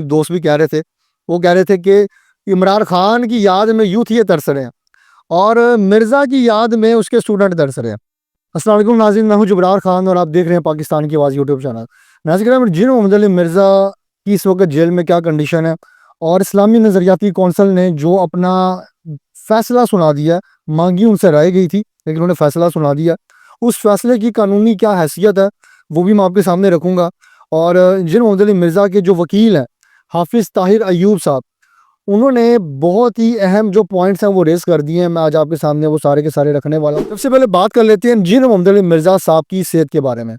दोस्त भी कह रहे थे, वो कह रहे थे कि इमरान खान की याद में यूथ ये तरस रहे हैं और मिर्ज़ा की याद में उसके स्टूडेंट तरस रहे हैं। अस्सलाम वालेकुम नाज़रीन, मैं हूं जुबरार खान और आप देख रहे हैं पाकिस्तान की आवाज़ यूट्यूब चैनल। नाज़रीन, जिन मोहम्मद अली मिर्ज़ा की इस वक्त जेल में क्या कंडीशन है और इस्लामी नज़रियाती कौंसल ने जो अपना फ़ैसला सुना दिया, मांगी उनसे राय गई थी लेकिन उन्होंने फ़ैसला सुना दिया, उस फैसले की कानूनी क्या हैसियत है वो भी मैं आपके सामने रखूँगा। और जिन मोहम्मद अली मिर्ज़ा के जो वकील हैं हाफिज़ ताहिर अय्यूब साहब, उन्होंने बहुत ही अहम जो पॉइंट्स हैं वो रेस कर दिए हैं। मैं आज आपके सामने वो सारे के सारे रखने वाला हूँ। सबसे पहले बात कर लेते हैं जिन मोहम्मद अली मिर्ज़ा साहब की सेहत के बारे में।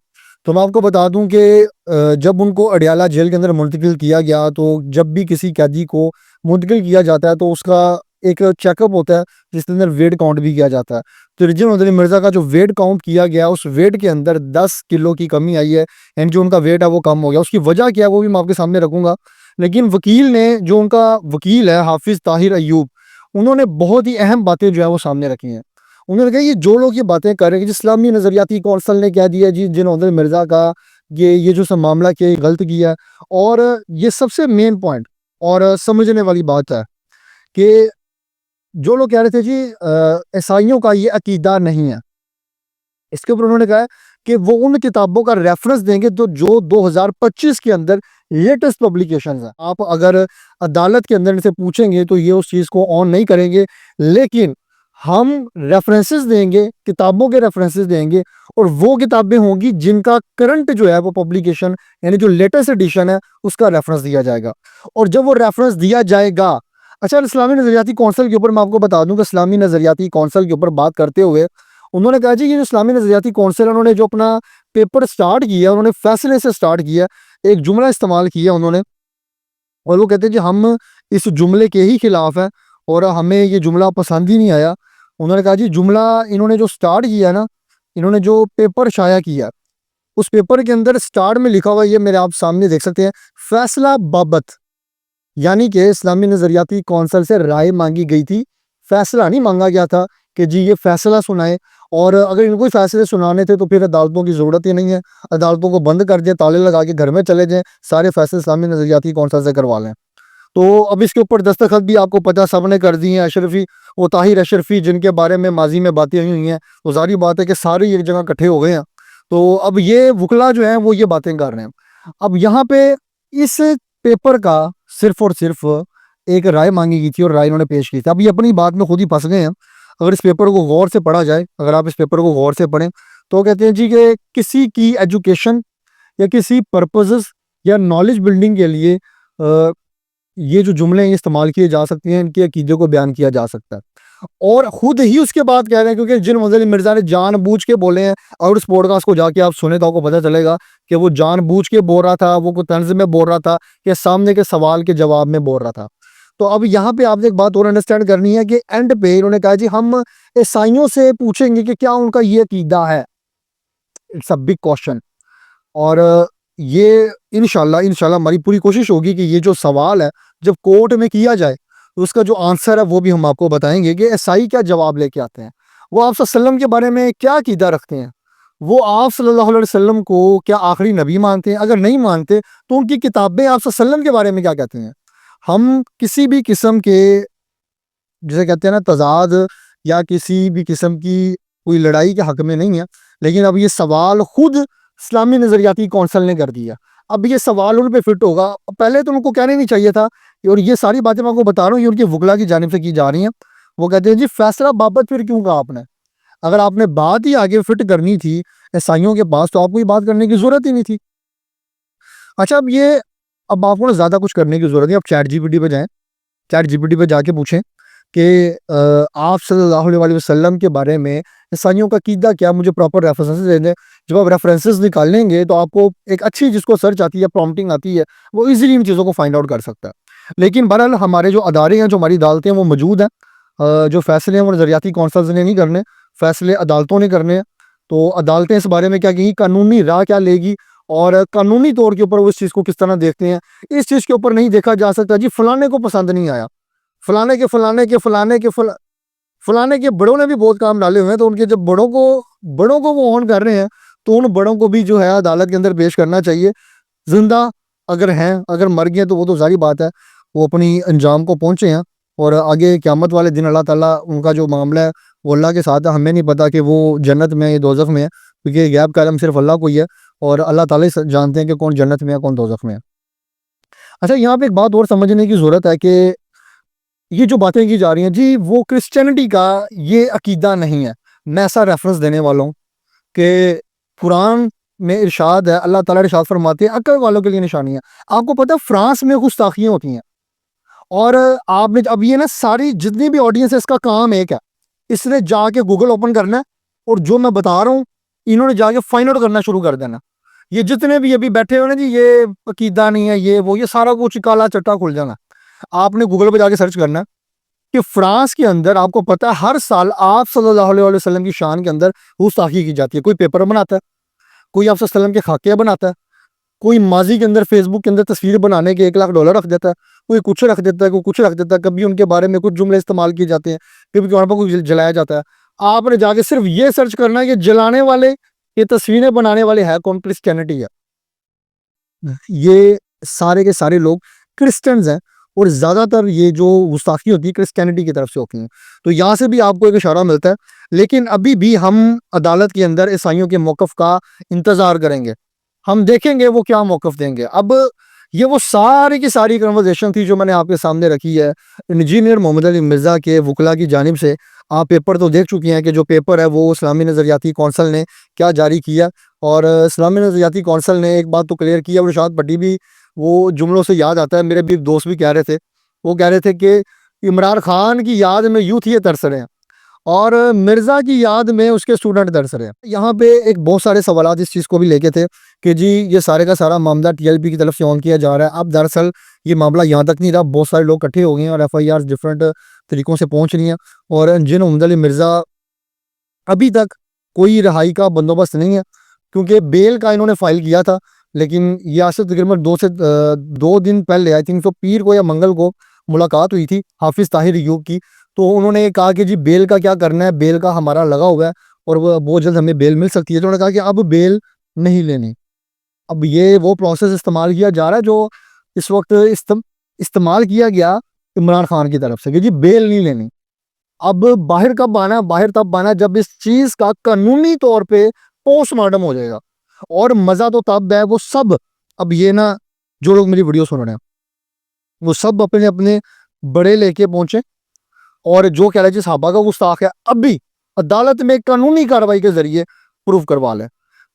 तो मैं आपको बता दूं कि जब उनको अडियाला जेल के अंदर मुंतकिल किया गया, तो जब भी किसी कैदी को मुंतकिल किया जाता है तो उसका एक चेकअप होता है जिसके अंदर वेट काउंट भी किया जाता है। तो जिन मोहम्मद अली मिर्ज़ा का जो वेट काउंट किया गया, उस वेट के अंदर 10 किलो की कमी आई है एंड जो उनका वेट है वो कम हो गया। उसकी वजह क्या है वो भी मैं आपके सामने रखूँगा। लेकिन वकील ने, जो उनका वकील है हाफिज़ ताहिर अय्यूब, उन्होंने बहुत ही अहम बातें जो है वो सामने रखी हैं। उन्होंने कहा ये जो लोग ये बातें कर रहे हैं कि इस्लामी नज़रियाती कौंसल ने कह दिया जी जिन मोहम्मद मिर्ज़ा का ये जो सब मामला किया ये गलत किया है। और ये सबसे मेन पॉइंट और समझने वाली बात है कि जो लोग कह रहे थे जी ईसाइयों का ये अकीदा नहीं है, इसके ऊपर उन्होंने कहा है कि वो उन किताबों का रेफरेंस देंगे तो जो 2025 के अंदर लेटेस्ट पब्लिकेशंस हैं। आप अगर अदालत के अंदर इनसे पूछेंगे तो ये उस चीज़ को ऑन नहीं करेंगे, लेकिन हम रेफरेंसेस देंगे, किताबों के रेफरेंसेस देंगे और वो किताबें होंगी जिनका करंट जो है वो पब्लिकेशन यानी जो लेटेस्ट एडिशन है उसका रेफरेंस दिया जाएगा। और जब वो रेफरेंस दिया जाएगा, अच्छा, इस्लामी नज़रियाती कौंसल के ऊपर मैं आपको बता दूं कि इस्लामी नज़रियाती कौंसल के ऊपर बात करते हुए उन्होंने कहा जी ये जो इस्लामी नज़रियाती कौंसिल उन्होंने जो अपना पेपर स्टार्ट किया, उन्होंने फैसले से स्टार्ट किया, एक जुमला इस्तेमाल किया उन्होंने और वो कहते हैं जी हम इस जुमले के ही खिलाफ हैं और हमें ये जुमला पसंद ही नहीं आया। उन्होंने कहा जी जुमला इन्होंने जो स्टार्ट किया ना, इन्होंने जो पेपर शाया किया, उस पेपर के अंदर स्टार्ट में लिखा हुआ, ये मेरे आप सामने देख सकते हैं, फैसला बाबत, यानी कि इस्लामी नज़रियाती कौंसल से राय मांगी गई थी, फैसला नहीं मांगा गया था कि जी ये फैसला सुनाए। और अगर इनको फैसले सुनाने थे तो फिर अदालतों की ज़रूरत ही नहीं है, अदालतों को बंद कर दें, ताले लगा के घर में चले जाएं, सारे फैसले इस्लामी नज़रियाती कौंसल से करवा लें। तो अब इसके ऊपर दस्तखत भी आपको पता सबने कर दिए हैं। अशरफी, वो ताहिर अशरफी जिनके बारे में माजी में बातें हुई हैं, तो जारी बात है कि सारे एक जगह इकट्ठे हो गए हैं। तो अब ये वकला जो हैं वो ये बातें कर रहे हैं। अब यहाँ पे इस पेपर का सिर्फ और सिर्फ एक राय मांगी गई थी और राय इन्होंने पेश की थी। अब ये अपनी बात में खुद ही फंस गए हैं। अगर इस पेपर को गौर से पढ़ा जाए, अगर आप इस पेपर को गौर से पढ़ें तो कहते हैं जी कि किसी की एजुकेशन या किसी पर्पसेस या नॉलेज बिल्डिंग के लिए ये जो जुमले हैं इस्तेमाल किए जा सकते हैं, इनके अकीदे को बयान किया जा सकता है। और खुद ही उसके बाद कह रहे हैं, क्योंकि जिन मोहम्मद अली मिर्ज़ा ने जानबूझ के बोले हैं, और उस पॉडकास्ट को जाके आप सुने तो आपको पता चलेगा कि वो जानबूझ के बोल रहा था, वो कोई तंज में बोल रहा था कि सामने के सवाल के जवाब में बोल रहा था। तो अब यहाँ पे आपने एक बात और अंडरस्टैंड करनी है कि एंड पे इन्होंने कहा जी हम ईसाइयों से पूछेंगे कि क्या उनका ये अकीदा है। It's a big question. और ये इंशाल्लाह इंशाल्लाह हमारी पूरी कोशिश होगी कि ये जो सवाल है जब कोर्ट में किया जाए तो उसका जो आंसर है वो भी हम आपको बताएंगे कि ईसाई क्या जवाब लेके आते हैं, वो आप सल्लम के बारे में क्या अकीदा रखते हैं, वो आप सल्लल्लाहु अलैहि वसल्लम को क्या आखिरी नबी मानते हैं, अगर नहीं मानते तो उनकी किताबें आप सल्लम के बारे में क्या कहते हैं। हम किसी भी किस्म के, जिसे कहते हैं ना, तजाद या किसी भी किस्म की कोई लड़ाई के हक में नहीं है, लेकिन अब ये सवाल खुद इस्लामी नज़रियाती कौंसल ने कर दिया। अब ये सवाल उन पे फिट होगा, पहले तो उनको कहने नहीं चाहिए था। और ये सारी बातें मैं आपको बता रहा हूँ ये उनकी वकला की जानिब से की जा रही हैं। वो कहते हैं जी फैसला बाबत फिर क्यों कहा आपने, अगर आपने बात ही आगे फिट करनी थी ईसाइयों के पास तो आपको ये बात करने की जरूरत ही नहीं थी। अच्छा, अब आपको ना ज़्यादा कुछ करने की जरूरत नहीं, आप चैट जीपीटी पे जाएं, चैट जीपीटी पे जाके पूछें कि आप सल्लल्लाहु अलैहि वसल्लम के बारे में ईसाइयों का कीदा क्या, मुझे प्रॉपर रेफरेंसेस दे दें। जब आप रेफरेंसेस निकालेंगे तो आपको एक अच्छी, जिसको सर्च आती है, प्रॉम्प्टिंग आती है, वो इजीली इन चीज़ों को फाइंड आउट कर सकता है। लेकिन बहरहाल हमारे जो अदारे हैं, जो हमारी अदालतें हैं वो मौजूद हैं। जो फैसले हैं वो नज़रियाती कौंसल्स ने नहीं करने, फैसले अदालतों ने करने हैं। तो अदालतें इस बारे में क्या कहेंगी, कानूनी राह क्या लेगी और कानूनी तौर के ऊपर वो इस चीज़ को किस तरह देखते हैं। इस चीज़ के ऊपर नहीं देखा जा सकता जी फलाने को पसंद नहीं आया, फलाने के बड़ों ने भी बहुत काम डाले हुए हैं, तो उनके जब बड़ों को वो ऑन कर रहे हैं तो उन बड़ों को भी जो है अदालत के अंदर पेश करना चाहिए, जिंदा अगर हैं, अगर मर गए तो वो तो जाहिर बात है वो अपनी अंजाम को पहुँचे हैं और आगे क़यामत वाले दिन अल्लाह ताला उनका जो मामला है वो अल्लाह के साथ है। हमें नहीं पता कि वो जन्नत में है या दोज़ख में है, क्योंकि गैब का इल्म सिर्फ़ अल्लाह को ही है और अल्लाह ताला ही जानते हैं कि कौन जन्नत में है, कौन दोज़ख में है। अच्छा, यहाँ पे एक बात और समझने की ज़रूरत है कि ये जो बातें की जा रही हैं जी, वो क्रिश्चियनिटी का ये अकीदा नहीं है। मैं ऐसा रेफ़रेंस देने वाला हूँ कि कुरान में इरशाद है, अल्लाह ताला इरशाद फरमाते हैं, अक्ल वालों के लिए निशानी है। आपको पता है फ्रांस में गुस्ताखियाँ होती हैं और आपने अब ये ना सारी जितनी भी ऑडियंस है इसका काम एक है, इसने जाके गूगल ओपन करना है और जो मैं बता रहा हूँ इन्होंने जाके फाइंड आउट करना शुरू कर देना। ये जितने भी अभी बैठे हो ना जी, ये अकीदा नहीं है, ये वो, ये सारा कुछ काला चट्टा खुल जाना। आपने गूगल पे जाके सर्च करना है कि फ्रांस के अंदर आपको पता है हर साल आप सल्लल्लाहु अलैहि वसल्लम की शान के अंदर गुस्ताखी की जाती है। कोई पेपर बनाता है, कोई आप सल्लम के खाके बनाता है, कोई माजी के अंदर फेसबुक के अंदर तस्वीर बनाने के $1 लाख रख देता है, कोई कुछ रख देता है, कोई कुछ रख देता है। कभी उनके बारे में कुछ जुमले इस्तेमाल किए जाते हैं, कभी वहाँ पर कुछ जलाया जाता है। आपने जाके सिर्फ ये सर्च करना है कि जलाने वाले, ये तस्वीरें बनाने वाले है कौन? क्रिश्चियनिटी है। ये सारे के सारे लोग क्रिश्चियंस हैं और ज़्यादातर ये जो गुस्ताखी होती है क्रिश्चियनिटी की तरफ से होती हैं। तो यहाँ से भी आपको एक इशारा मिलता है, लेकिन अभी भी हम अदालत के अंदर ईसाइयों के मौक़िफ़ का इंतज़ार करेंगे। हम देखेंगे वो क्या मौक़िफ़ देंगे। अब ये वो सारी की सारी कन्वर्सेशन थी जो मैंने आपके सामने रखी है इंजीनियर मोहम्मद अली मिर्ज़ा के वकला की जानिब से। आप पेपर तो देख चुकी हैं कि जो पेपर है वो इस्लामी नज़रियाती कौंसल ने क्या जारी किया और इस्लामी नज़रियाती कौंसल ने एक बात तो क्लियर की है और इरशाद पट्टी भी वो जुमलों से याद आता है। मेरे भी दोस्त भी कह रहे थे, वो कह रहे थे कि इमरान खान की याद में यूथ ये तरस रहे हैं और मिर्ज़ा की याद में उसके स्टूडेंट तरस रहे हैं। यहाँ पे एक बहुत सारे सवालात इस चीज़ को भी लेके थे कि जी ये सारे का सारा मामला टीएलपी की तरफ से ऑन किया जा रहा है। अब दरअसल ये मामला यहाँ तक नहीं रहा, बहुत सारे लोग इकट्ठे हो गए हैं और एफआईआर डिफरेंट तरीक़ों से पहुँच रही हैं और इंजीनियर मोहम्मद अली मिर्ज़ा अभी तक कोई रिहाई का बंदोबस्त नहीं है, क्योंकि बेल का इन्होंने फ़ाइल किया था, लेकिन ये आज से तकरीबन 2 दिन पहले आई थिंक तो पीर को या मंगल को मुलाकात हुई थी हाफिज़ ताहिर अय्यूब की। तो उन्होंने कहा कि जी बेल का क्या करना है, बेल का हमारा लगा हुआ है और वो बहुत जल्द हमें बेल मिल सकती है। तो उन्होंने कहा कि अब बेल नहीं लेनी। अब ये वो प्रोसेस इस्तेमाल किया जा रहा है जो इस वक्त इस्तेमाल किया गया इमरान खान की तरफ से कि जी बेल नहीं लेनी। अब बाहर कब आना है? बाहर तब आना है जब इस चीज़ का कानूनी तौर पे पोस्टमार्टम हो जाएगा। और मज़ा तो तब है, वो सब अब ये ना जो लोग मेरी वीडियो सुन रहे हैं वो सब अपने अपने बड़े लेके पहुंचे और जो कह रहे हैं सहाबा का गुस्ताख है अभी अदालत में कानूनी कार्रवाई के जरिए प्रूफ करवा लें।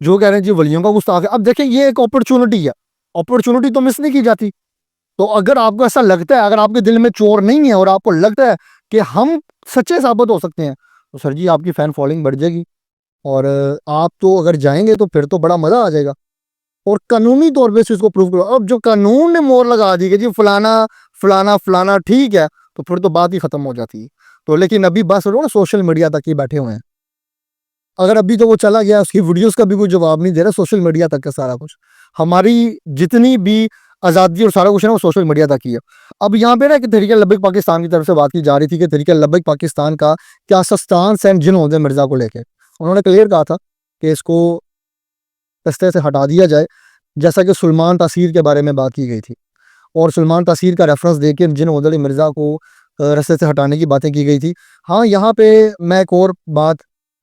जो कह रहे हैं जी वलियों का गुस्ताख है, अब देखें ये एक अपॉर्चुनिटी है, अपॉर्चुनिटी तो मिस नहीं की जाती। तो अगर आपको ऐसा लगता है, अगर आपके दिल में चोर नहीं है और आपको लगता है कि हम सच्चे साबित हो सकते हैं, तो सर जी आपकी फ़ैन फॉलोइंग बढ़ जाएगी और आप तो अगर जाएंगे तो फिर तो बड़ा मज़ा आ जाएगा और कानूनी तौर पे इसको प्रूव करो। अब जो कानून ने मोहर लगा दी कि जी फलाना फलाना फलाना ठीक है, तो फिर तो बात ही ख़त्म हो जाती है। तो लेकिन अभी बस ना सोशल मीडिया तक ही बैठे हुए हैं। अगर अभी तो वो चला गया, उसकी वीडियोस का भी कोई जवाब नहीं दे रहा, सोशल मीडिया तक का सारा कुछ। हमारी जितनी भी आज़ादी और सारा कुछ है ना वो सोशल मीडिया तक ही है। अब यहाँ पे ना कि तहरीक लब्बैक पाकिस्तान की तरफ से बात की जा रही थी कि तहरीक लब्बैक पाकिस्तान का क्या स्टांस है इंजीनियर मोहम्मद मिर्ज़ा को लेके। उन्होंने क्लियर कहा था कि इसको रास्ते से हटा दिया जाए, जैसा कि सुलेमान तासीर के बारे में बात की गई थी और सुलेमान तासीर का रेफरेंस देके इंजीनियर मोहम्मद अली मिर्ज़ा को रास्ते से हटाने की बातें की गई थी। हाँ, यहाँ पे मैं एक और बात,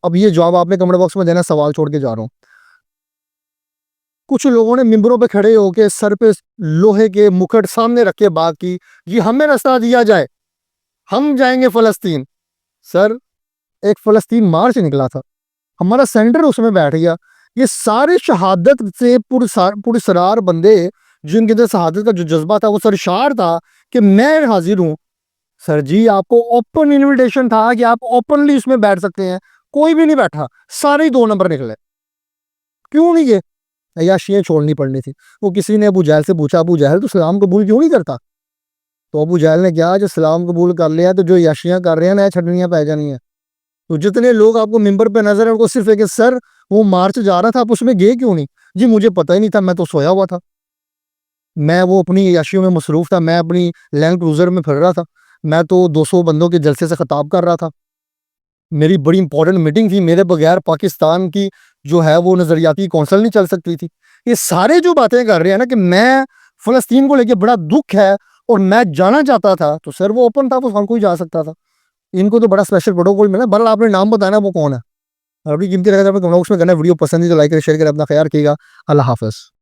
अब ये जवाब आपने कमेंट बॉक्स में देना, सवाल छोड़ के जा रहा हूँ। कुछ लोगों ने मिंबरों पे खड़े होके सर पे लोहे के मुकुट सामने रख के बात की, जी हमें रास्ता दिया जाए, हम जाएंगे फ़लस्तीन। सर, एक फ़लस्तीन मार्च निकला था, हमारा सेंटर उसमें बैठ गया। ये सारे शहादत से पुरसरार बंदे जिनके अंदर शहादत का जो जज्बा था वो सरशार था कि मैं हाजिर हूँ। सर जी आपको ओपन इनविटेशन था कि आप ओपनली उसमें बैठ सकते हैं, कोई भी नहीं बैठा, सारे ही 2 नंबर निकले। क्यों नहीं गए? अय्याशियाँ छोड़नी पड़नी थी। वो किसी ने अबू जहल से पूछा, अबू जहल तो सलाम कबूल क्यों नहीं करता? तो अबू जहल ने कहा जो सलाम कबूल कर लिया तो जो अय्याशियाँ कर रहे हैं ना छड़नियाँ पै जानी है। तो जितने लोग आपको मिंबर पे नजर है उनको सिर्फ एक सर वो मार्च जा रहा था, आप उसमें गए क्यों नहीं? जी मुझे पता ही नहीं था, मैं तो सोया हुआ था, मैं वो अपनी अय्याशियों में मसरूफ था, मैं अपनी लैंड क्रूजर में फिर रहा था, मैं तो 200 बंदों के जलसे से खिताब कर रहा था, मेरी बड़ी इंपॉर्टेंट मीटिंग थी, मेरे बगैर पाकिस्तान की जो है वो नजरियाती कौंसल नहीं चल सकती थी। ये सारे जो बातें कर रहे हैं ना कि मैं फ़लस्तीन को लेके बड़ा दुःख है और मैं जाना चाहता था, तो सर वो ओपन था, वो हर कोई जा सकता था। इनको तो बड़ा स्पेशल प्रोटोकॉल मिला। बहरहाल आपने नाम बताया वो कौन है? अपनी कीमती रकम कमेंट बॉक्स में करना। वीडियो पसंद है तो लाइक करें, शेयर करें, अपना ख्याल रखिएगा। अल्लाह हाफ़िज़।